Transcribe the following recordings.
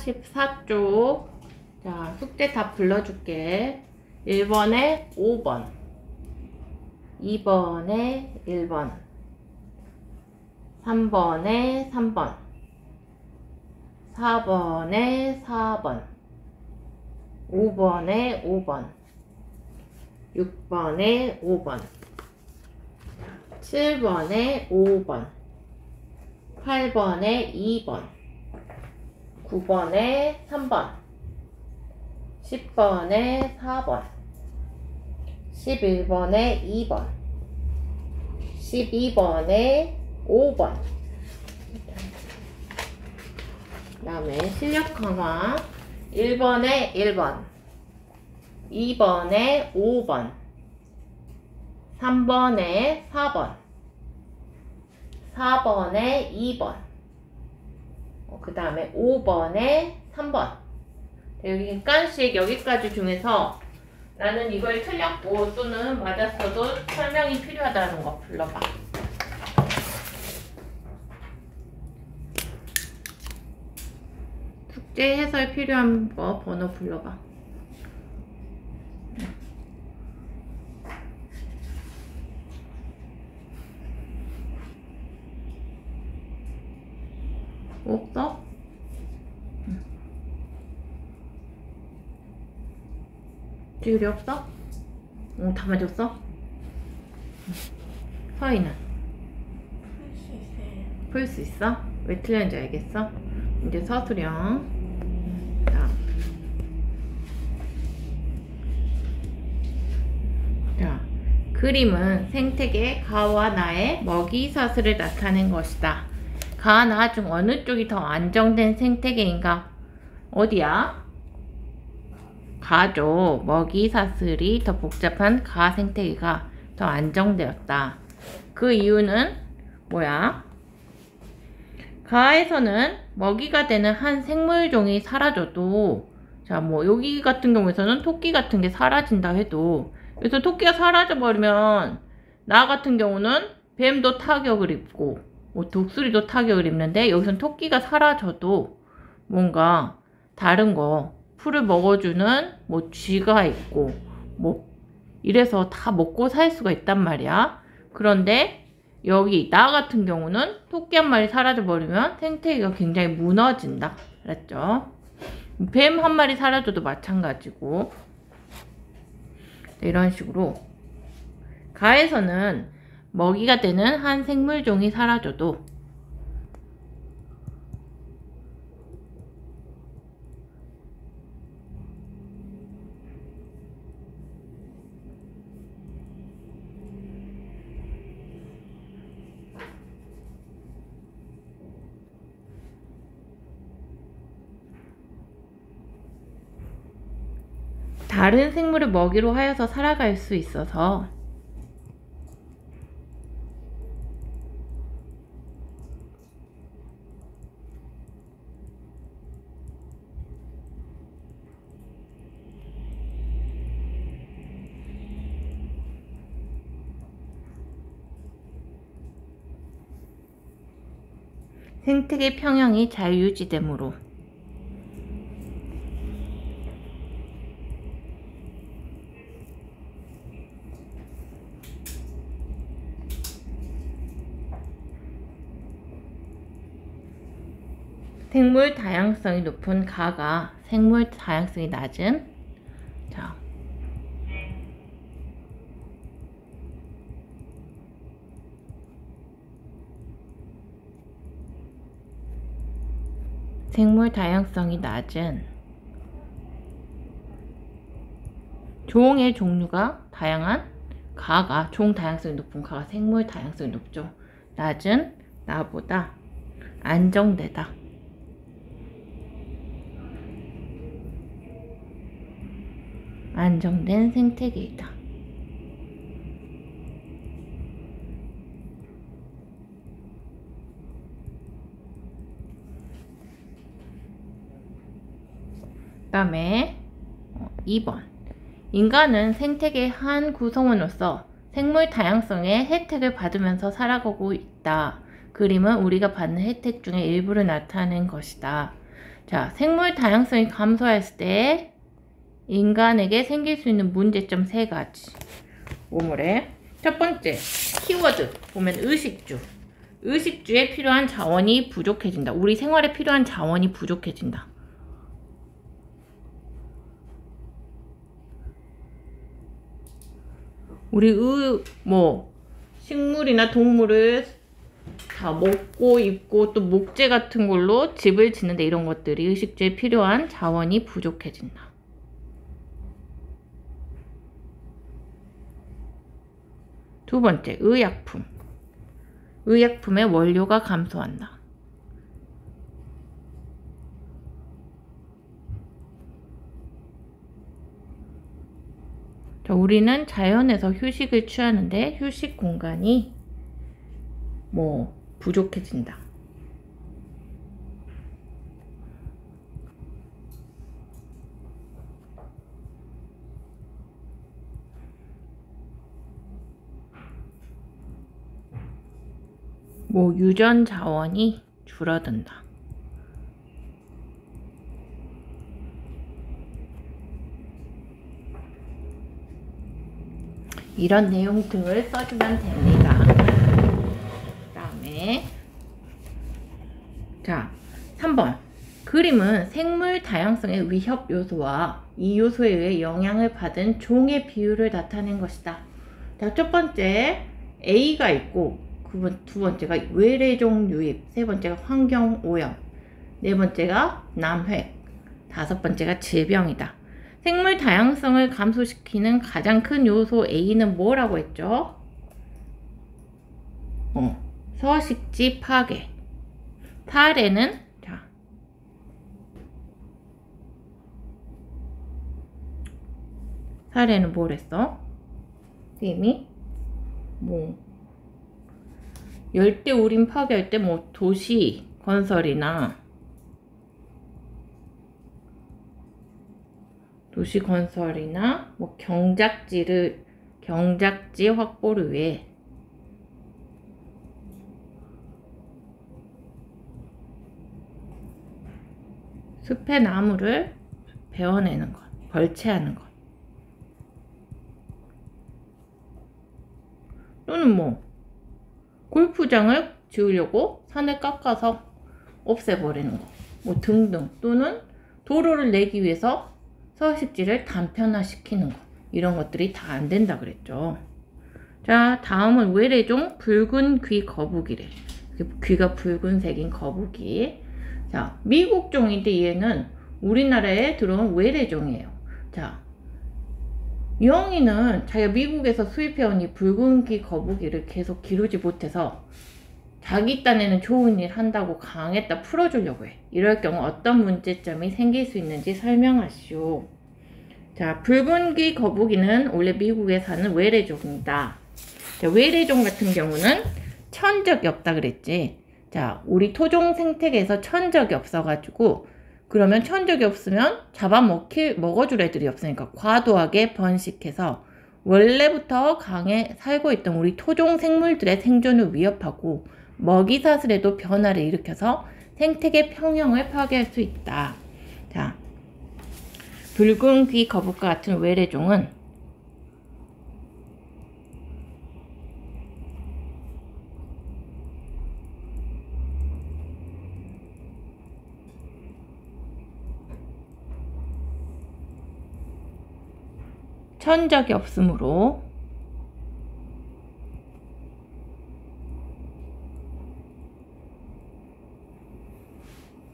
44쪽. 자, 숙제 다 불러줄게. 1번에 5번, 2번에 1번, 3번에 3번, 4번에 4번, 5번에 5번, 6번에 5번, 7번에 5번, 8번에 2번, 9번에 3번, 10번에 4번, 11번에 2번, 12번에 5번. 그 다음에 실력 강화 1번에 1번, 2번에 5번, 3번에 4번, 4번에 2번, 그 다음에 5번에 3번. 여기 깐씩 여기까지 중에서 나는 이걸 틀렸고 또는 맞았어도 설명이 필요하다는 거 불러봐. 숙제 해설 필요한 거 번호 불러봐. 없어? 지율이 없어? 다 맞았어? 서희는? 풀 수 있어? 왜 틀렸는지 알겠어? 이제 서술형. 자, 그림은 생태계 가와 나의 먹이 사슬을 나타낸 것이다. 가, 나 중 어느 쪽이 더 안정된 생태계인가? 어디야? 가죠. 먹이 사슬이 더 복잡한 가 생태계가 더 안정되었다. 그 이유는 뭐야? 가에서는 먹이가 되는 한 생물종이 사라져도, 자, 뭐 여기 같은 경우에서는 토끼 같은 게 사라진다 해도, 그래서 토끼가 사라져 버리면 나 같은 경우는 뱀도 타격을 입고 뭐 독수리도 타격을 입는데, 여기선 토끼가 사라져도 뭔가 다른 거 풀을 먹어주는 뭐 쥐가 있고 뭐 이래서 다 먹고 살 수가 있단 말이야. 그런데 여기 나 같은 경우는 토끼 한 마리 사라져 버리면 생태계가 굉장히 무너진다 그랬죠. 뱀 한 마리 사라져도 마찬가지고. 이런 식으로 가에서는 먹이가 되는 한 생물종이 사라져도 다른 생물을 먹이로 하여서 살아갈 수 있어서 생태계 평형이 잘 유지되므로 생물 다양성이 높은 가가 생물 다양성이 낮은, 자, 생물 다양성이 낮은 종의 종류가 다양한 가가, 종 다양성이 높은 가가 생물 다양성이 높죠. 낮은 나보다 안정되다. 안정된 생태계이다. 그 다음에 2번. 인간은 생태계의 한 구성원으로서 생물 다양성의 혜택을 받으면서 살아가고 있다. 그림은 우리가 받는 혜택 중에 일부를 나타낸 것이다. 자, 생물 다양성이 감소했을 때 인간에게 생길 수 있는 문제점 3가지. 오물에 첫 번째 키워드 보면 의식주. 의식주에 필요한 자원이 부족해진다. 우리 생활에 필요한 자원이 부족해진다. 우리 식물이나 동물을 다 먹고 입고 또 목재 같은 걸로 집을 짓는데 이런 것들이 의식주에 필요한 자원이 부족해진다. 두 번째, 의약품. 의약품의 원료가 감소한다. 자, 우리는 자연에서 휴식을 취하는데 휴식 공간이 부족해진다. 유전 자원이 줄어든다. 이런 내용 등을 써주면 됩니다. 그 다음에 자, 3번 그림은 생물 다양성의 위협 요소와 이 요소에 의해 영향을 받은 종의 비율을 나타낸 것이다. 자, 첫 번째 A가 있고 두 번째가 외래종 유입, 세 번째가 환경 오염, 네 번째가 남획, 다섯 번째가 질병이다. 생물 다양성을 감소시키는 가장 큰 요소 A는 뭐라고 했죠? 서식지 파괴. 사례는 사례는 뭐랬어? 선생님이 열대우림 파괴할 때 도시 건설이나 경작지 확보를 위해 숲의 나무를 베어내는 것, 벌채하는 것. 또는 골프장을 지으려고 산을 깎아서 없애버리는 거, 등등. 또는 도로를 내기 위해서 서식지를 단편화시키는 거. 이런 것들이 다 안 된다 그랬죠. 자, 다음은 외래종 붉은 귀 거북이래. 귀가 붉은색인 거북이. 자, 미국종인데 얘는 우리나라에 들어온 외래종이에요. 자, 영희는 자기가 미국에서 수입해온 이 붉은 귀 거북이를 계속 기르지 못해서 자기 딴에는 좋은 일 한다고 강했다 풀어주려고 해. 이럴 경우 어떤 문제점이 생길 수 있는지 설명하시오. 자, 붉은 귀 거북이는 원래 미국에 사는 외래종이다. 자, 외래종 같은 경우는 천적이 없다 그랬지. 자, 우리 토종 생태계에서 천적이 없어가지고, 그러면 천적이 없으면 먹어줄 애들이 없으니까 과도하게 번식해서 원래부터 강에 살고 있던 우리 토종 생물들의 생존을 위협하고 먹이사슬에도 변화를 일으켜서 생태계 평형을 파괴할 수 있다. 자, 붉은 귀 거북과 같은 외래종은 천적이 없으므로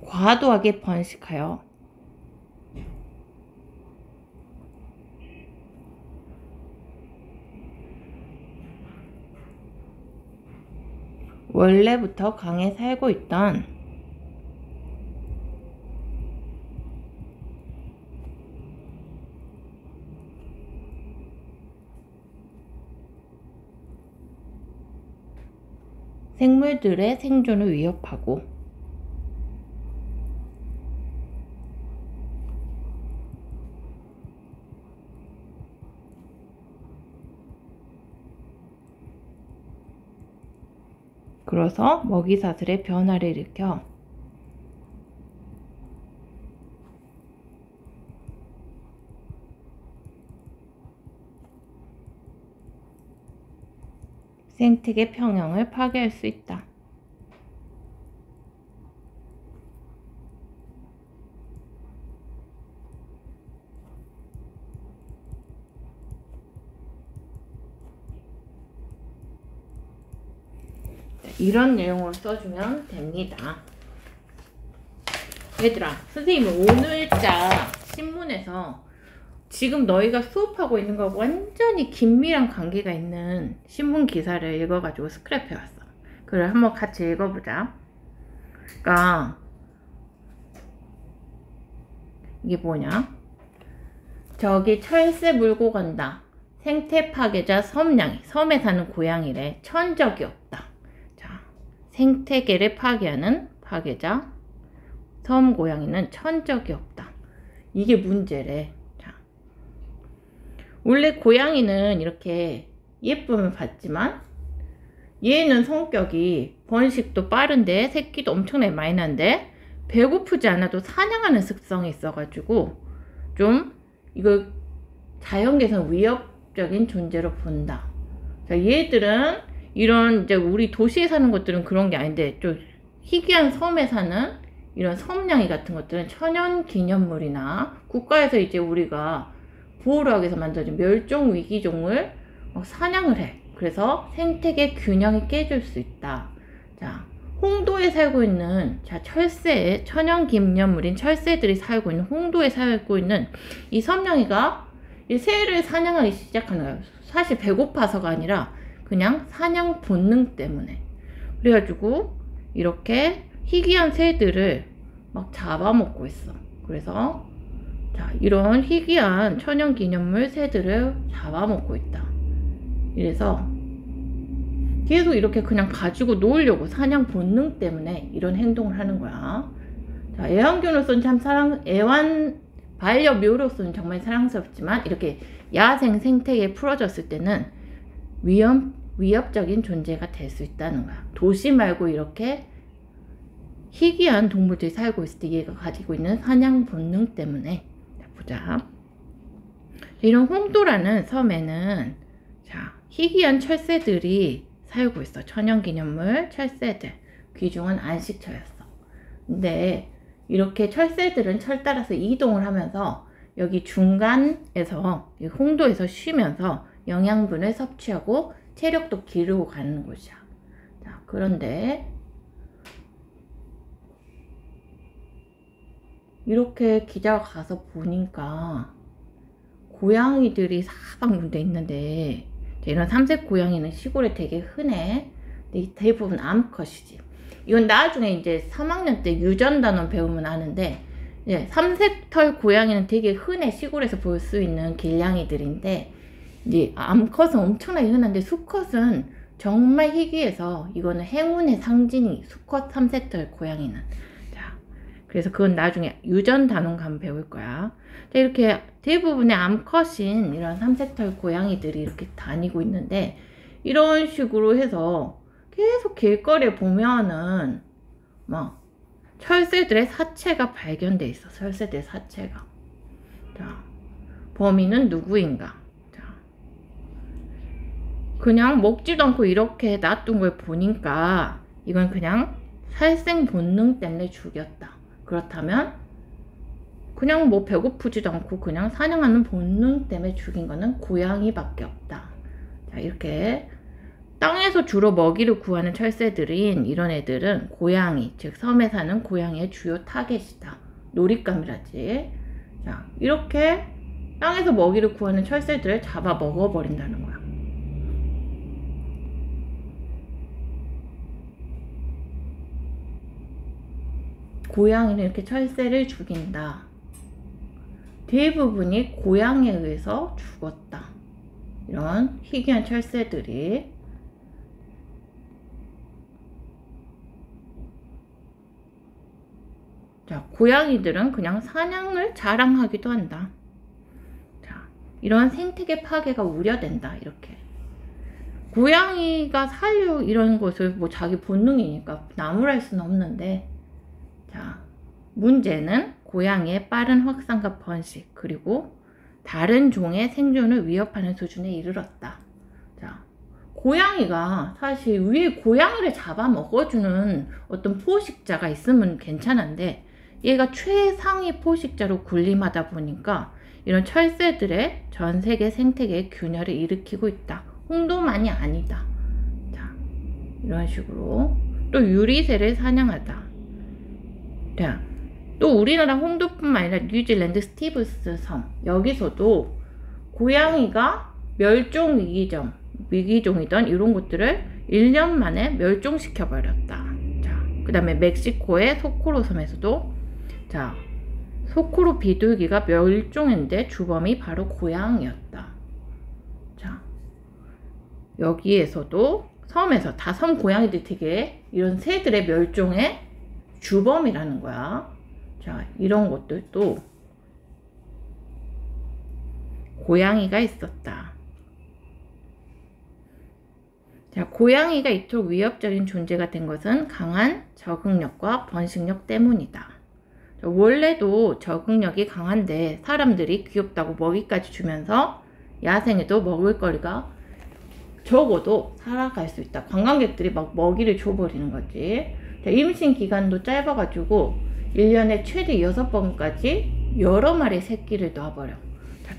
과도하게 번식하여 원래부터 강에 살고 있던 생물들의 생존을 위협하고 그래서 먹이사슬의 변화를 일으켜 생태계 평형을 파괴할 수 있다. 이런 내용으로 써주면 됩니다. 얘들아, 선생님이 오늘자 신문에서 지금 너희가 수업하고 있는 거하고 완전히 긴밀한 관계가 있는 신문 기사를 읽어가지고 스크랩해왔어. 그래, 한번 같이 읽어보자. 그러니까 이게 뭐냐? 저기 철새 물고 간다. 생태 파괴자 섬냥이. 섬에 사는 고양이래. 천적이 없다. 자, 생태계를 파괴하는 파괴자 섬 고양이는 천적이 없다. 이게 문제래. 자, 원래 고양이는 이렇게 예쁨을 받지만 얘는 성격이 번식도 빠른데 새끼도 엄청나게 많이 나는데 배고프지 않아도 사냥하는 습성이 있어가지고 좀 이거 자연계에서 위협적인 존재로 본다. 자, 얘들은 이런 이제 우리 도시에 사는 것들은 그런 게 아닌데 좀 희귀한 섬에 사는 이런 섬냥이 같은 것들은 천연기념물이나 국가에서 이제 우리가 보호를 하기 위해서 만들어진 멸종위기종을 사냥을 해. 그래서 생태계 균형이 깨질 수 있다. 자, 홍도에 살고 있는, 자, 철새, 천연기념물인 철새들이 살고 있는, 홍도에 살고 있는 이 섬냥이가 이 새를 사냥하기 시작하는 거예요. 사실 배고파서가 아니라 그냥 사냥 본능 때문에. 그래가지고 이렇게 희귀한 새들을 막 잡아먹고 있어. 그래서 자, 이런 희귀한 천연기념물 새들을 잡아먹고 있다. 이래서 계속 이렇게 그냥 가지고 놀려고 사냥 본능 때문에 이런 행동을 하는 거야. 자, 애완견으로서는 참 반려묘로서는 정말 사랑스럽지만 이렇게 야생 생태계에 풀어졌을 때는 위협적인 존재가 될 수 있다는 거야. 도시 말고 이렇게 희귀한 동물들이 살고 있을 때 얘가 가지고 있는 사냥 본능 때문에. 자, 보자. 이런 홍도라는 섬에는 자, 희귀한 철새들이 살고 있어. 천연기념물 철새들. 귀중한 안식처였어. 근데 이렇게 철새들은 철 따라서 이동을 하면서 여기 중간에서 홍도에서 쉬면서 영양분을 섭취하고 체력도 기르고 가는 곳이야. 자, 그런데 이렇게 기자가 가서 보니까 고양이들이 사방군데 있는데 이런 삼색 고양이는 시골에 되게 흔해. 근데 대부분 암컷이지. 이건 나중에 이제 3학년 때 유전단원 배우면 아는데 삼색털 고양이는 되게 흔해. 시골에서 볼 수 있는 길냥이들인데 이제 암컷은 엄청나게 흔한데 수컷은 정말 희귀해서 이거는 행운의 상징이 수컷 삼색털 고양이는. 자, 그래서 그건 나중에 유전단원 가면 배울 거야. 자, 이렇게 대부분의 암컷인 이런 삼색털 고양이들이 이렇게 다니고 있는데 이런 식으로 해서 계속 길거리에 보면은 막 철새들의 사체가 발견돼 있어. 철새들의 사체가. 자, 범인은 누구인가? 자, 그냥 먹지도 않고 이렇게 놔둔 걸 보니까 이건 그냥 살생 본능 때문에 죽였다. 그렇다면 그냥 뭐 배고프지도 않고 그냥 사냥하는 본능 때문에 죽인 거는 고양이밖에 없다. 자, 이렇게 땅에서 주로 먹이를 구하는 철새들인 이런 애들은 고양이, 즉 섬에 사는 고양이의 주요 타겟이다. 놀잇감이라지. 자, 이렇게 땅에서 먹이를 구하는 철새들을 잡아 먹어버린다는 거야. 고양이는 이렇게 철새를 죽인다. 대부분이 고양이에 의해서 죽었다. 이런 희귀한 철새들이. 자, 고양이들은 그냥 사냥을 자랑하기도 한다. 자, 이런 생태계 파괴가 우려된다. 이렇게. 고양이가 살려 이런 것을 뭐 자기 본능이니까 나무랄 수는 없는데, 자, 문제는 고양이의 빠른 확산과 번식, 그리고 다른 종의 생존을 위협하는 수준에 이르렀다. 자, 고양이가 사실 위에 고양이를 잡아먹어주는 어떤 포식자가 있으면 괜찮은데 얘가 최상위 포식자로 군림하다 보니까 이런 철새들의 전 세계 생태계의 균열을 일으키고 있다. 홍도만이 아니다. 자, 이런 식으로 또 유리새를 사냥하다. 자, 또 우리나라 홍도뿐만 아니라 뉴질랜드 스티브스 섬 여기서도 고양이가 멸종 위기종이던 이런 것들을 1년 만에 멸종시켜 버렸다. 자, 그 다음에 멕시코의 소코로 섬에서도 자, 소코로 비둘기가 멸종했는데 주범이 바로 고양이였다. 자, 여기에서도 섬에서 다 섬 고양이들이 되게 이런 새들의 멸종의 주범이라는 거야. 자, 이런 것들도 고양이가 있었다. 자, 고양이가 이토록 위협적인 존재가 된 것은 강한 적응력과 번식력 때문이다. 자, 원래도 적응력이 강한데 사람들이 귀엽다고 먹이까지 주면서 야생에도 먹을거리가 적어도 살아갈 수 있다. 관광객들이 막 먹이를 줘버리는 거지. 자, 임신 기간도 짧아가지고 1년에 최대 6번까지 여러 마리 새끼를 놔버려.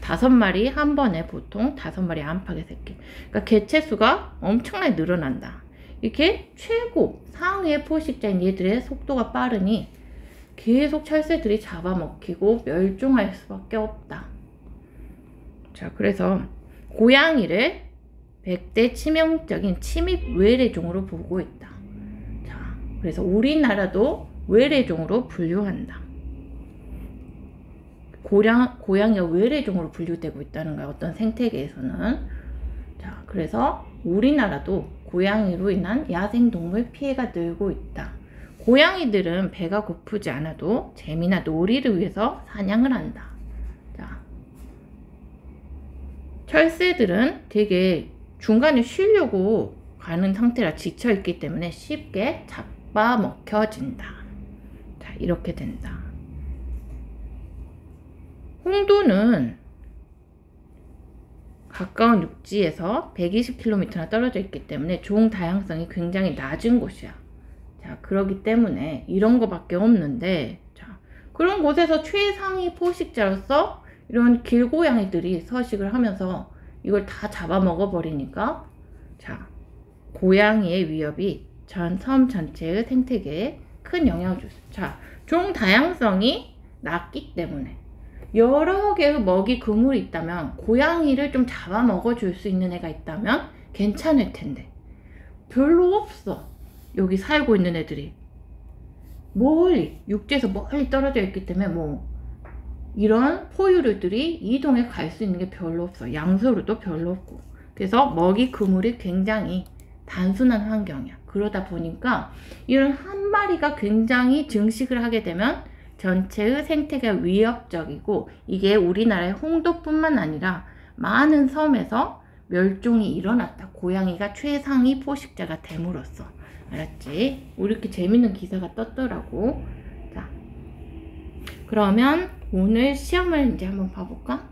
5마리 한 번에 보통 5마리 안팎의 새끼. 그러니까 개체수가 엄청나게 늘어난다. 이렇게 최고 상위의 포식자인 얘들의 속도가 빠르니 계속 철새들이 잡아먹히고 멸종할 수밖에 없다. 자, 그래서 고양이를 100대 치명적인 침입 외래종으로 보고 있다. 자, 그래서 우리나라도 외래종으로 분류한다. 고양이가 외래종으로 분류되고 있다는 거야. 어떤 생태계에서는. 자, 그래서 우리나라도 고양이로 인한 야생동물 피해가 늘고 있다. 고양이들은 배가 고프지 않아도 재미나 놀이를 위해서 사냥을 한다. 자, 철새들은 되게 중간에 쉬려고 가는 상태라 지쳐있기 때문에 쉽게 잡아먹혀진다. 자, 이렇게 된다. 홍도는 가까운 육지에서 120km나 떨어져 있기 때문에 종 다양성이 굉장히 낮은 곳이야. 자, 그렇기 때문에 이런 거밖에 없는데, 자, 그런 곳에서 최상위 포식자로서 이런 길고양이들이 서식을 하면서 이걸 다 잡아먹어 버리니까, 자, 고양이의 위협이 전 섬 전체의 생태계에 큰 영향을 줬어. 자, 종 다양성이 낮기 때문에 여러 개의 먹이 그물이 있다면, 고양이를 좀 잡아먹어 줄 수 있는 애가 있다면 괜찮을 텐데 별로 없어. 여기 살고 있는 애들이 멀리 육지에서 멀리 떨어져 있기 때문에 뭐 이런 포유류들이 이동해 갈 수 있는 게 별로 없어. 양서류도 별로 없고. 그래서 먹이 그물이 굉장히 단순한 환경이야. 그러다 보니까 이런 한 마리가 굉장히 증식을 하게 되면 전체의 생태계가 위협적이고, 이게 우리나라의 홍도뿐만 아니라 많은 섬에서 멸종이 일어났다. 고양이가 최상위 포식자가 됨으로써. 알았지? 우리 이렇게 재밌는 기사가 떴더라고. 자, 그러면 오늘 시험을 이제 한번 봐볼까?